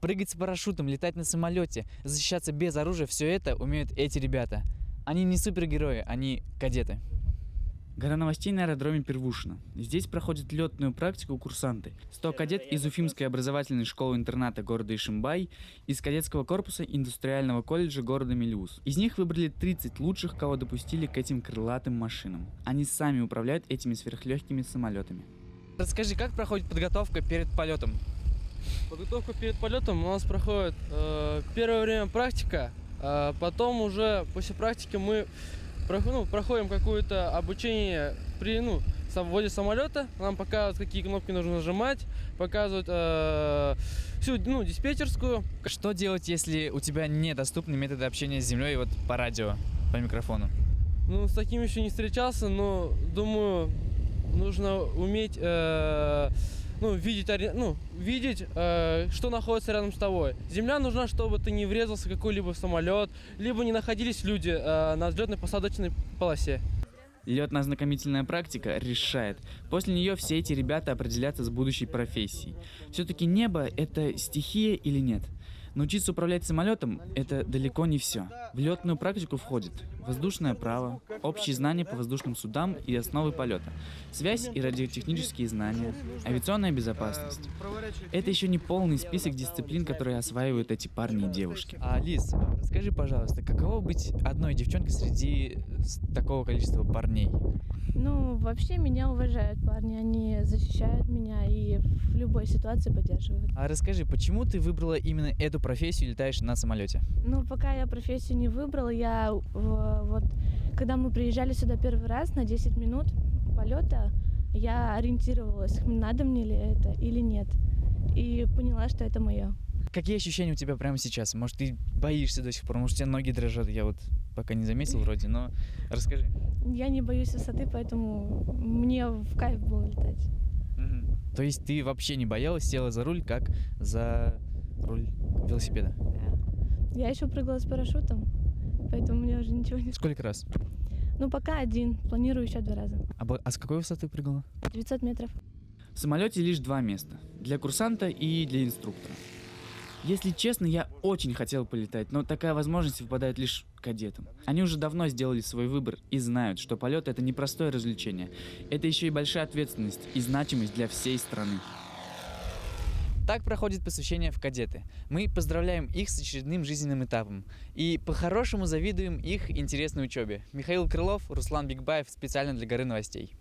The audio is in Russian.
Прыгать с парашютом, летать на самолете, защищаться без оружия – все это умеют эти ребята. Они не супергерои, они кадеты. Гора новостей на аэродроме Первушино. Здесь проходит летную практику курсанты. 100 кадет из Уфимской образовательной школы-интерната города Ишимбай, из кадетского корпуса индустриального колледжа города Мелеуз. Из них выбрали 30 лучших, кого допустили к этим крылатым машинам. Они сами управляют этими сверхлегкими самолетами. Расскажи, как проходит подготовка перед полетом? Подготовка перед полетом у нас проходит первое время практика, потом уже после практики мы проходим какое-то обучение при вводе самолета. Нам показывают, какие кнопки нужно нажимать, показывают всю диспетчерскую. Что делать, если у тебя недоступны методы общения с землей вот по радио, по микрофону? С таким еще не встречался, но думаю, нужно уметь видеть, что находится рядом с тобой. Земля нужна, чтобы ты не врезался в какой-либо самолет, либо не находились люди на взлетно-посадочной полосе. Летно-ознакомительная практика решает. После нее все эти ребята определятся с будущей профессией. Все-таки небо – это стихия или нет? Научиться управлять самолетом – это далеко не все. В летную практику входит воздушное право, общие знания по воздушным судам и основы полета, связь и радиотехнические знания, авиационная безопасность. Это еще не полный список дисциплин, которые осваивают эти парни и девушки. Лиз, расскажи, пожалуйста, каково быть одной девчонкой среди такого количества парней? Вообще меня уважают парни, они защищают меня и в любой ситуации поддерживают. А расскажи, почему ты выбрала именно эту профессию и летаешь на самолете? Пока я профессию не выбрала, когда мы приезжали сюда первый раз на 10 минут полета, я ориентировалась, надо мне ли это или нет, и поняла, что это мое. Какие ощущения у тебя прямо сейчас? Может, ты боишься до сих пор, может, у тебя ноги дрожат, я вот пока не заметил вроде, но расскажи. Я не боюсь высоты, поэтому мне в кайф было летать. То есть ты вообще не боялась, села за руль, как за руль велосипеда? Да. Я еще прыгала с парашютом, поэтому мне уже ничего не... Сколько раз? Пока один, планирую еще 2 раза. А с какой высоты прыгала? 900 метров. В самолете лишь 2 места, для курсанта и для инструктора. Если честно, я очень хотел полетать, но такая возможность выпадает лишь кадетам. Они уже давно сделали свой выбор и знают, что полет — это не простое развлечение. Это еще и большая ответственность и значимость для всей страны. Так проходит посвящение в кадеты. Мы поздравляем их с очередным жизненным этапом и по-хорошему завидуем их интересной учебе. Михаил Крылов, Руслан Бикбаев, специально для Горы новостей.